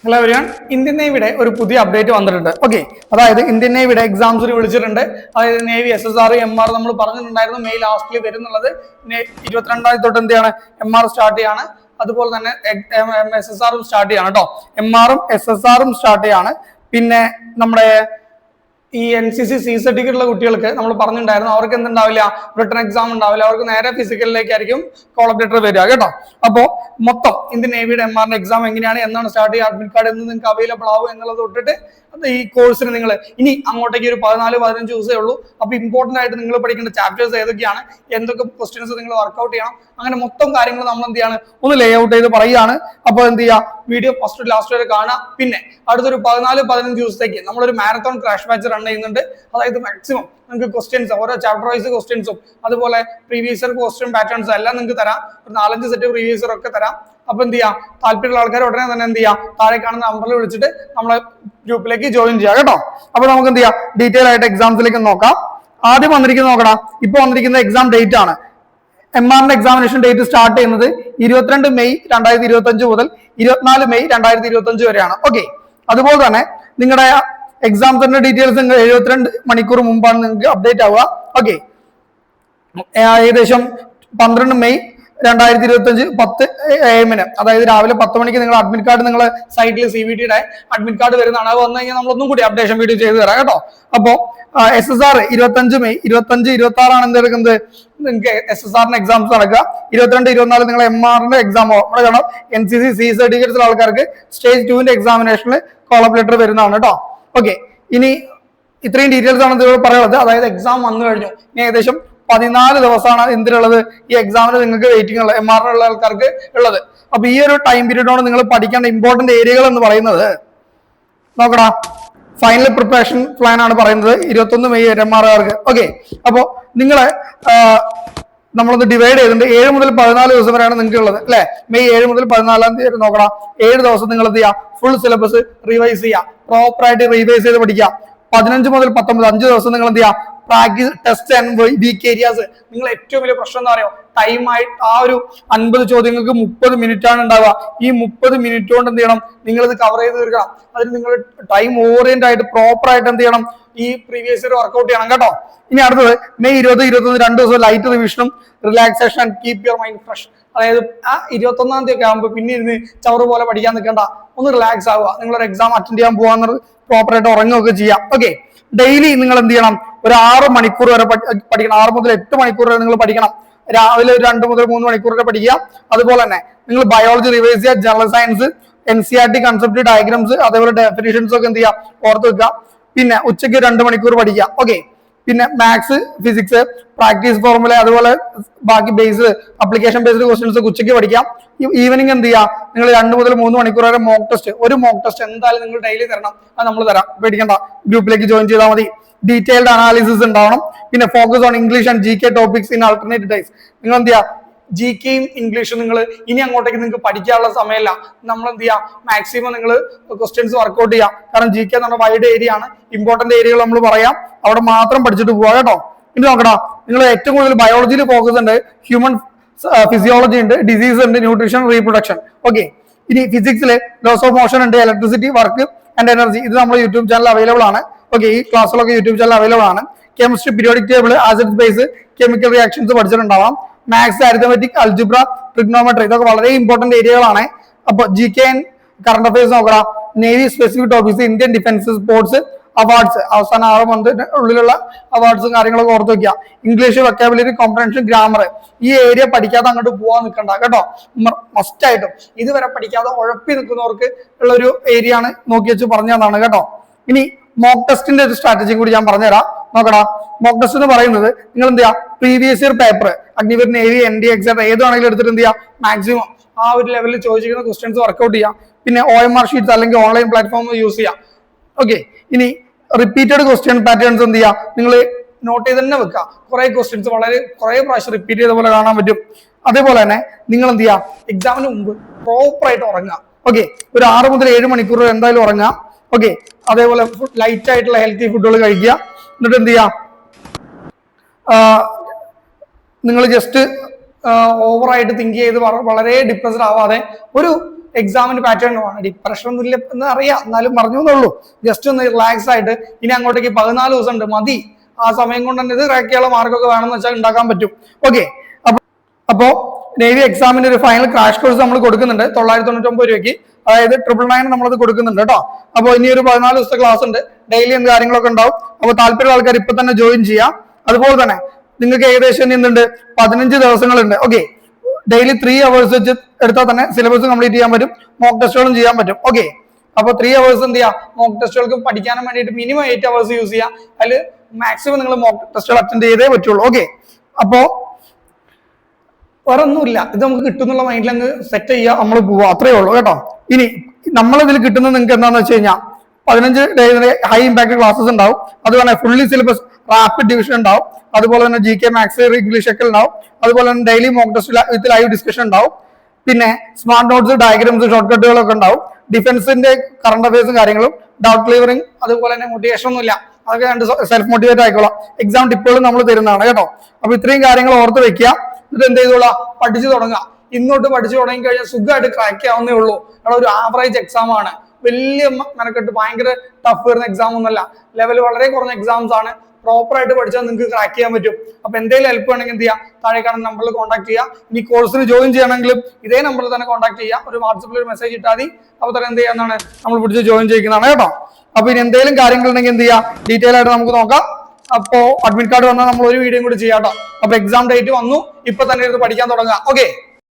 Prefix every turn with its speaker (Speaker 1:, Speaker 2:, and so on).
Speaker 1: Hello everyone, Indian നേവിയുടെ ഒരു പുതിയ update വന്നിട്ടുണ്ട്. ഓക്കെ, അതായത് ഇന്ത്യൻ നേവിയുടെ എക്സാംസിന് വിളിച്ചിട്ടുണ്ട്. അതായത് നേവി SSR MR നമ്മൾ പറഞ്ഞിട്ടുണ്ടായിരുന്നു മെയ് ലാസ്റ്റിൽ വരുന്നുള്ളത്. 22 തൊട്ട് എന്താണ് MR സ്റ്റാർട്ട് ചെയ്യാണ്. അതുപോലെ തന്നെ SSR സ്റ്റാർട്ട് ചെയ്യാണ് കേട്ടോ. MR SSR സ്റ്റാർട്ട് ചെയ്യാണ്. പിന്നെ നമ്മുടെ ഈ NCC C സർട്ടിഫിക്കറ്റ് ഉള്ള കുട്ടികൾക്ക് നമ്മൾ പറഞ്ഞിട്ടുണ്ടായിരുന്നു അവർക്ക് എന്തുണ്ടാവില്ല, റിട്ടൺ എക്സാം ഉണ്ടാവില്ല, അവർക്ക് നേരെ ഫിസിക്കലിലേക്കായിരിക്കും കോൾ അപ്പ് ലെറ്റർ വരിക കേട്ടോ. അപ്പോൾ മൊത്തം ഇന്ത്യൻ നേവിയുടെ MR എക്സാം എങ്ങനെയാണ്, എന്നാണ് സ്റ്റാർട്ട് ചെയ്യുക, അഡ്മിറ്റ് കാർഡ് എന്ന് നിങ്ങൾക്ക് അവൈലബിൾ ആവും എന്നുള്ളത് തൊട്ടിട്ട് ഈ കോഴ്സിന് നിങ്ങൾ ഇനി അങ്ങോട്ടേക്ക് ഒരു 14-15 ദിവസമേ ഉള്ളൂ. അപ്പൊ ഇമ്പോർട്ടന്റ് ആയിട്ട് നിങ്ങൾ പഠിക്കേണ്ട ചാപ്റ്റേഴ്സ് ഏതൊക്കെയാണ്, എന്തൊക്കെ ക്വസ്റ്റ്യൻസ് നിങ്ങൾ വർക്ക്ഔട്ട് ചെയ്യണം, അങ്ങനെ മൊത്തം കാര്യങ്ങൾ നമ്മൾ എന്ത് ചെയ്യാണ് ഒന്ന് ലേ ഔട്ട് ചെയ്ത് പറയുകയാണ്. അപ്പോൾ എന്ത് ചെയ്യുക, വീഡിയോ ഫസ്റ്റ് ലാസ്റ്റ് വരെ കാണുക. പിന്നെ അടുത്തൊരു 14-15 ദിവസത്തേക്ക് നമ്മളൊരു മാരത്തോൺ ക്രാഷ് ബാച്ച് റൺ ചെയ്യുന്നുണ്ട്. അതായത് മാക്സിമം നിങ്ങൾക്ക് ക്വസ്റ്റ്യൻസ് ഓരോ ചാപ്റ്റർ വൈസ് ക്വസ്റ്റ്യൻസും അതുപോലെ പ്രീവിയസ് ഇയർ ക്വസ്റ്റ്യൻ പാറ്റേൺസ് എല്ലാം നിങ്ങൾക്ക് തരാം. ഒരു 4-5 സെറ്റ് പ്രീവിയസ് ഇയർ ഒക്കെ തരാം. അപ്പൊ എന്ത് ചെയ്യാം, താല്പര്യമുള്ള ആൾക്കാർ ഉടനെ തന്നെ എന്ത് ചെയ്യാം, താഴെ കാണുന്ന നമ്പറിൽ വിളിച്ചിട്ട് നമ്മളെ ഗ്രൂപ്പിലേക്ക് ജോയിൻ ചെയ്യാം കേട്ടോ. അപ്പൊ നമുക്ക് എന്ത് ചെയ്യാം, ഡീറ്റെയിൽ ആയിട്ട് എക്സാംസിലേക്ക് നോക്കാം. ആദ്യം വന്നിരിക്കുന്നത് നോക്കണം, ഇപ്പൊ വന്നിരിക്കുന്ന എക്സാം ഡേറ്റ് ആണ്. MRന്റെ എക്സാമിനേഷൻ ഡേറ്റ് സ്റ്റാർട്ട് ചെയ്യുന്നത് 22 മെയ് 2025 മുതൽ 24 മെയ് 2025 വരെയാണ്. ഓക്കെ, അതുപോലെ തന്നെ നിങ്ങളുടെ എക്സാംസിന്റെ ഡീറ്റെയിൽസ് 72 മണിക്കൂർ മുമ്പാണ് നിങ്ങൾക്ക് അപ്ഡേറ്റ് ആവുക. ഓക്കെ, ഏകദേശം 12 മെയ് 2025 10 AM, അതായത് രാവിലെ 10 മണിക്ക് നിങ്ങൾ അഡ്മിറ്റ് കാർഡ് നിങ്ങൾ സൈറ്റിൽ CVTയുടെ അഡ്മിറ്റ് കാർഡ് വരുന്നതാണ്. അത് വന്നു കഴിഞ്ഞാൽ നമ്മളൊന്നും കൂടി അപ്ഡേഷൻ വീഡിയോ ചെയ്ത് തരാം കേട്ടോ. അപ്പോ SSR 25 മെയ് 25-26 ആണ് എന്തെടുക്കുന്നത്, നിങ്ങൾക്ക് SSRന്റെ എക്സാംസ് നടക്കുക. 22-24 നിങ്ങൾ MRന്റെ എക്സാം കാണാം. NCC C സർട്ടിഫിക്കറ്റ്സിലെ ആൾക്കാർക്ക് സ്റ്റേജ് 2ന്റെ എക്സാമിനേഷനിൽ കോൾ അപ്പ് ലെറ്റർ വരുന്നതാണ് കേട്ടോ. ഓക്കെ, ഇനി ഇത്രയും ഡീറ്റെയിൽസ് ആണ് നിങ്ങൾ പറയുന്നത്. അതായത് എക്സാം വന്നു കഴിഞ്ഞു, ഇനി ഏകദേശം 14 ദിവസമാണ് എന്തിനുള്ളത്, ഈ എക്സാമിന് നിങ്ങൾക്ക് വെയിറ്റിംഗ് ഉള്ളത്, MRനുള്ള ആൾക്കാർക്ക് ഉള്ളത്. അപ്പൊ ഈ ഒരു ടൈം പീരീഡോട് നിങ്ങൾ പഠിക്കേണ്ട ഇമ്പോർട്ടന്റ് ഏരിയകൾ എന്ന് പറയുന്നത് നോക്കടാ, ഫൈനൽ പ്രിപ്പറേഷൻ പ്ലാൻ ആണ് പറയുന്നത് 21 മെയ് MRകാർക്ക്. ഓക്കെ, അപ്പോ നിങ്ങളെ നമ്മളൊന്ന് ഡിവൈഡ് ചെയ്തിട്ടുണ്ട്. 7 മുതൽ 14 ദിവസം വരെയാണ് നിങ്ങൾക്ക് ഉള്ളത് അല്ലെ. മെയ് 7 മുതൽ 14 തീയതി നോക്കണം. 7 ദിവസം നിങ്ങൾ എന്ത് ചെയ്യുക, ഫുൾ സിലബസ് റിവൈസ് ചെയ്യുക, പ്രോപ്പർ ആയിട്ട് റിവൈസ് ചെയ്ത് പഠിക്കുക. 15 മുതൽ 19 5 ദിവസം നിങ്ങൾ എന്ത് ചെയ്യുക, practice test and week areas. നിങ്ങൾ ഏറ്റവും വലിയ പ്രശ്നം എന്താ പറയുക, ടൈമായി ആ ഒരു 50 ചോദ്യങ്ങൾക്ക് 30 മിനിറ്റ് ആണ് ഉണ്ടാവുക. ഈ 30 മിനിറ്റ് കൊണ്ട് എന്ത് ചെയ്യണം, നിങ്ങൾ ഇത് കവർ ചെയ്ത് തീർക്കണം. അതിന് നിങ്ങൾ ടൈം ഓറിയന്റ് ആയിട്ട് പ്രോപ്പർ ആയിട്ട് എന്ത് ചെയ്യണം, ഈ പ്രീവിയസ് ഇയർ വർക്ക്ഔട്ട് ചെയ്യണം കേട്ടോ. ഇനി അടുത്തത് മെയ് 20-21 2 ദിവസം ലൈറ്റ് റിവിഷനും relaxation and keep your mind fresh. അതായത് ആ 21-ാം തീയതി ഒക്കെ ആകുമ്പോൾ പിന്നെ ഇരുന്ന് ചവറ് പോലെ പഠിക്കാൻ നിൽക്കണ്ട, ഒന്ന് റിലാക്സ് ആവുക. നിങ്ങളൊരു എക്സാം അറ്റൻഡ് ചെയ്യാൻ പോകാന്ന് പ്രോപ്പർ ആയിട്ട് ഉറങ്ങുകയൊക്കെ ചെയ്യാം. ഓക്കെ, ഡെയിലി നിങ്ങൾ എന്ത് ചെയ്യണം, ഒരു 6 മണിക്കൂർ വരെ പഠിക്കണം. 6 മുതൽ 8 മണിക്കൂർ വരെ നിങ്ങൾ പഠിക്കണം. രാവിലെ ഒരു 2 മുതൽ 3 മണിക്കൂർ വരെ പഠിക്കുക. അതുപോലെ തന്നെ നിങ്ങൾ ബയോളജി റിവൈസ് ചെയ്യുക, general science, NCERT concept diagrams, അതേപോലെ ഡെഫിനിഷൻസ് ഒക്കെ എന്ത് ചെയ്യുക, ഓർത്ത് വെക്കുക. പിന്നെ ഉച്ചയ്ക്ക് 2 മണിക്കൂർ പഠിക്കുക. ഓക്കെ, പിന്നെ മാത്സ്, ഫിസിക്സ്, പ്രാക്ടീസ് ഫോർമുല, അതുപോലെ ബാക്കി ബേസ് ആപ്ലിക്കേഷൻ ബേസ്ഡ് ക്വസ്റ്റ്യൻസ് ഒക്കെ ഉച്ചയ്ക്ക് പഠിക്കാം. ഈവനിങ് എന്ത് ചെയ്യുക, നിങ്ങൾ 2 മുതൽ 3 മണിക്കൂർ വരെ മോക്ക് ടെസ്റ്റ്, ഒരു മോക്ക് ടെസ്റ്റ് എന്തായാലും നിങ്ങൾ ഡെയിലി തരണം. അത് നമ്മൾ തരാം, പേടിക്കണ്ട, ഗ്രൂപ്പിലേക്ക് ജോയിൻ ചെയ്താൽ മതി. ഡീറ്റെയിൽഡ് അനാലിസിസ് ഉണ്ടാവണം. പിന്നെ focus on English and GK topics in alternate days. നിങ്ങൾ എന്ത് ചെയ്യുക, GKയും ഇംഗ്ലീഷും നിങ്ങൾ ഇനി അങ്ങോട്ടേക്ക് നിങ്ങൾക്ക് പഠിക്കാനുള്ള സമയമില്ല. നമ്മൾ എന്ത് ചെയ്യുക, മാക്സിമം നിങ്ങൾ ക്വസ്റ്റ്യൻസ് വർക്ക്ഔട്ട് ചെയ്യുക. കാരണം GK എന്ന് പറഞ്ഞ വൈഡ് ഏരിയ ആണ്, ഇമ്പോർട്ടന്റ് ഏരിയകൾ നമ്മൾ പറയാം, അവിടെ മാത്രം പഠിച്ചിട്ട് പോവാ കേട്ടോ. ഇനി നോക്കടാ, നിങ്ങൾ ഏറ്റവും കൂടുതൽ ബയോളജിയിൽ ഫോക്കസ് ഉണ്ട്, ഹ്യൂമൻ ഫിസിയോളജി ഉണ്ട്, ഡിസീസ് ഉണ്ട്, ന്യൂട്രീഷൻ, റീപ്രൊഡക്ഷൻ. ഓക്കെ, ഇനി ഫിസിക്സിൽ ലോസ് ഓഫ് മോഷൻ ഉണ്ട്, ഇലക്ട്രിസിറ്റി, വർക്ക് ആൻഡ് എനർജി. ഇത് നമ്മുടെ യൂട്യൂബ് ചാനൽ അവൈലബിൾ ആണ്. ഓക്കെ, ഈ ക്ലാസ്സുകളൊക്കെ യൂട്യൂബ് ചാനൽ അവൈലബിൾ ആണ്. Chemistry, periodic table, acid base, chemical reactions പഠിച്ചിട്ടുണ്ടാവാം. മാത്സ്, അരിത്തമെറ്റിക്, അൽജിബ്ര, ട്രിഗ്നോമെട്രി, ഇതൊക്കെ വളരെ ഇമ്പോർട്ടന്റ് ഏരിയകളാണ്. അപ്പൊ GK കറണ്ട് അഫയേഴ്സ് നോക്കണം. Navy specific topics, Indian defence, sports, awards, അവസാന 6 മന്ത് ഉള്ളിലുള്ള അവാർഡ്സും കാര്യങ്ങളൊക്കെ ഓർത്ത് വെക്കുക. ഇംഗ്ലീഷ്, വൊക്കാബുലറി, കോംപ്രഹെൻഷൻ, ഗ്രാമർ, ഈ ഏരിയ പഠിക്കാതെ അങ്ങോട്ട് പോകാൻ നിൽക്കണ്ട കേട്ടോ. മസ്റ്റ് ആയിട്ടും ഇതുവരെ പഠിക്കാതെ ഉഴപ്പി നിൽക്കുന്നവർക്ക് ഉള്ള ഒരു ഏരിയ ആണ് നോക്കി വെച്ച് പറഞ്ഞതാണ് കേട്ടോ. ഇനി മോക്ക് ടെസ്റ്റിന്റെ ഒരു സ്ട്രാറ്റജിയും കൂടി ഞാൻ പറഞ്ഞുതരാം. നോക്കടാ, മോക്ക് ടെസ്റ്റ് എന്ന് പറയുന്നത് നിങ്ങൾ എന്ത് ചെയ്യുക, previous year paper Agniveer, navy, ND exam ഏതാണെങ്കിലും എടുത്തിട്ട് എന്ത് ചെയ്യുക, മാക്സിമം ആ ഒരു ലെവലിൽ ചോദിച്ചിരിക്കുന്ന ക്വസ്റ്റ്യൻസ് വർക്ക്ഔട്ട് ചെയ്യാം. പിന്നെ OMR ഷീറ്റ്സ് അല്ലെങ്കിൽ ഓൺലൈൻ പ്ലാറ്റ്ഫോം യൂസ് ചെയ്യാം. ഓക്കെ, ഇനി റിപ്പീറ്റഡ് ക്വസ്റ്റ്യൻ പാറ്റേൺസ് എന്ത് ചെയ്യുക, നിങ്ങൾ നോട്ട് ചെയ്ത് തന്നെ വെക്കുക. കുറെ ക്വസ്റ്റ്യൻസ് കുറെ പ്രാവശ്യം റിപ്പീറ്റ് ചെയ്ത പോലെ കാണാൻ പറ്റും. അതേപോലെ തന്നെ നിങ്ങൾ എന്ത് ചെയ്യുക, എക്സാമിന് മുമ്പ് പ്രോപ്പർ ആയിട്ട് ഉറങ്ങുക. ഓക്കെ, ഒരു 6 മുതൽ 7 മണിക്കൂർ എന്തായാലും ഉറങ്ങുക. ഓക്കെ, അതേപോലെ ലൈറ്റ് ആയിട്ടുള്ള ഹെൽത്തി ഫുഡുകൾ കഴിക്കുക. എന്നിട്ട് എന്ത് ചെയ്യുക, നിങ്ങൾ ജസ്റ്റ് ഓവറായിട്ട് തിങ്ക് ചെയ്ത് വളരെ ഡിപ്രസ്ഡ് ആവാതെ ഒരു എക്സാമിന് പാറ്റേൺ ആണ്. പ്രഷർ ഒന്നും ഇല്ല എന്ന് അറിയാം, എന്നാലും പറഞ്ഞു എന്നുള്ളൂ. ജസ്റ്റ് ഒന്ന് റിലാക്സ് ആയിട്ട് ഇനി അങ്ങോട്ടേക്ക് 14 ദിവസം ഉണ്ട്, മതി. ആ സമയം കൊണ്ട് തന്നെ ഇത് ക്രാക്ക് ചെയ്യാനുള്ള മാർക്കൊക്കെ വേണമെന്ന് വെച്ചാൽ ഉണ്ടാക്കാൻ പറ്റും. ഓക്കെ, അപ്പോ നേവി എക്സാമിന്റെ ഒരു ഫൈനൽ ക്രാഷ് കോഴ്സ് നമ്മൾ കൊടുക്കുന്നുണ്ട് 999 രൂപയ്ക്ക്. അതായത് 999 നമ്മളത് കൊടുക്കുന്നുണ്ട് കേട്ടോ. അപ്പോൾ ഇനി ഒരു 14 ദിവസത്തെ ക്ലാസ് ഉണ്ട്, ഡെയിലി എന്ത് കാര്യങ്ങളൊക്കെ ഉണ്ടാവും. അപ്പോൾ താല്പര്യമുള്ള ആൾക്കാർ ഇപ്പൊ തന്നെ ജോയിൻ ചെയ്യാം. അതുപോലെ തന്നെ നിങ്ങൾക്ക് ഏകദേശം എന്തുണ്ട് 15 ദിവസങ്ങളുണ്ട്. ഓക്കെ, ഡെയിലി 3 hours വെച്ച് എടുത്താൽ തന്നെ സിലബസ് കംപ്ലീറ്റ് ചെയ്യാൻ പറ്റും, മോക്ക് ടെസ്റ്റുകളും ചെയ്യാൻ പറ്റും. ഓക്കെ, അപ്പൊ 3 hours എന്ത് ചെയ്യാം, മോക്ക് ടെസ്റ്റുകൾക്ക് പഠിക്കാനും വേണ്ടിയിട്ട് മിനിമം 8 hours യൂസ് ചെയ്യാം. അതിൽ മാക്സിമം നിങ്ങൾ മോക്ക് ടെസ്റ്റുകൾ അറ്റൻഡ് ചെയ്തേ പറ്റുള്ളൂ. ഓക്കെ, അപ്പോ വേറെ ഒന്നുമില്ല, ഇത് നമുക്ക് കിട്ടുന്നുള്ള മൈൻഡിൽ അങ്ങ് സെറ്റ് ചെയ്യുക, നമ്മൾ പോവുക, അത്രേ ഉള്ളൂ കേട്ടോ. ഇനി നമ്മളിതിൽ കിട്ടുന്നത് നിങ്ങൾക്ക് എന്താണെന്ന് വെച്ച് കഴിഞ്ഞാൽ 15 ഡേയ്സിലെ ഹൈ ഇമ്പാക്ട് ക്ലാസ്സസ് ഉണ്ടാവും. അതുപോലെ ഫുള്ളി സിലബസ് റാപ്പിഡ് ഡിവിഷൻ ഉണ്ടാവും. അതുപോലെ തന്നെ GK മാത്സ് ഇംഗ്ലീഷ് ഒക്കെ ഉണ്ടാവും. അതുപോലെ തന്നെ ഡെയിലി മോക്ക് ടെസ്റ്റ് വിത്ത് ലൈവ് ഡിസ്കഷൻ ഉണ്ടാവും. പിന്നെ സ്മാർട്ട് നോട്ട്സ്, ഡയഗ്രാംസ്, ഷോർട്ട് കട്ടുകളൊക്കെ ഉണ്ടാവും. ഡിഫൻസിന്റെ കറണ്ട് അഫയേഴ്സും കാര്യങ്ങളും, ഡൗട്ട് ക്ലിയറിംഗ്, അതുപോലെ തന്നെ മോട്ടിവേഷൻ ഒന്നുമില്ല, അതൊക്കെ രണ്ട് സെൽഫ് മോട്ടിവേറ്റ് ആയിക്കോളാം. എക്സാം ടിപ്പുകളും നമ്മൾ തരുന്നതാണ് കേട്ടോ. അപ്പൊ ഇത്രയും കാര്യങ്ങൾ ഓർത്ത് വെക്കുക. എന്നിട്ട് എന്ത് ചെയ്തോളാം, പഠിച്ചു തുടങ്ങുക. ഇന്നോട്ട് പഠിച്ചു തുടങ്ങി കഴിഞ്ഞാൽ സുഖമായിട്ട് ക്രാക്ക് ആവുന്നേ ഉള്ളൂ. അവിടെ ഒരു ആവറേജ് എക്സാം ആണ്, വലിയ മെനക്കെട്ട് ഭയങ്കര ടഫ് വരുന്ന എക്സാം ഒന്നല്ല, ലെവൽ വളരെ കുറഞ്ഞ എക്സാംസ് ആണ്. പ്രോപ്പർ ആയിട്ട് പഠിച്ചാൽ നിങ്ങൾക്ക് ക്രാക്ക് ചെയ്യാൻ പറ്റും. അപ്പൊ എന്തെങ്കിലും ഹെൽപ്പ് വേണമെങ്കിൽ എന്ത് ചെയ്യാം, താഴെ കാണുന്ന നമ്പറിൽ കോൺടാക്ട് ചെയ്യാം. ഇനി കോഴ്സിന് ജോയിൻ ചെയ്യണമെങ്കിലും ഇതേ നമ്പറിൽ തന്നെ കോൺടാക്ട് ചെയ്യാം. ഒരു വാട്സപ്പിൽ ഒരു മെസ്സേജ് ഇട്ടാൽ മതി. അപ്പൊ തന്നെ എന്ത് ചെയ്യാന്നാണ്, നമ്മൾ പിടിച്ച് ജോയിൻ ചെയ്യുന്നതാണ് കേട്ടോ. അപ്പൊ ഇനി എന്തെങ്കിലും കാര്യങ്ങൾ ഉണ്ടെങ്കിൽ എന്ത് ചെയ്യാം, ഡീറ്റെയിൽ ആയിട്ട് നമുക്ക് നോക്കാം. അപ്പോ അഡ്മിറ്റ് കാർഡ് വന്നാൽ നമ്മൾ ഒരു വീഡിയോ കൂടി ചെയ്യാം കേട്ടോ. അപ്പൊ എക്സാം ഡേറ്റ് വന്നു, ഇപ്പൊ തന്നെ ഇത് പഠിക്കാൻ തുടങ്ങാം. ഓക്കെ.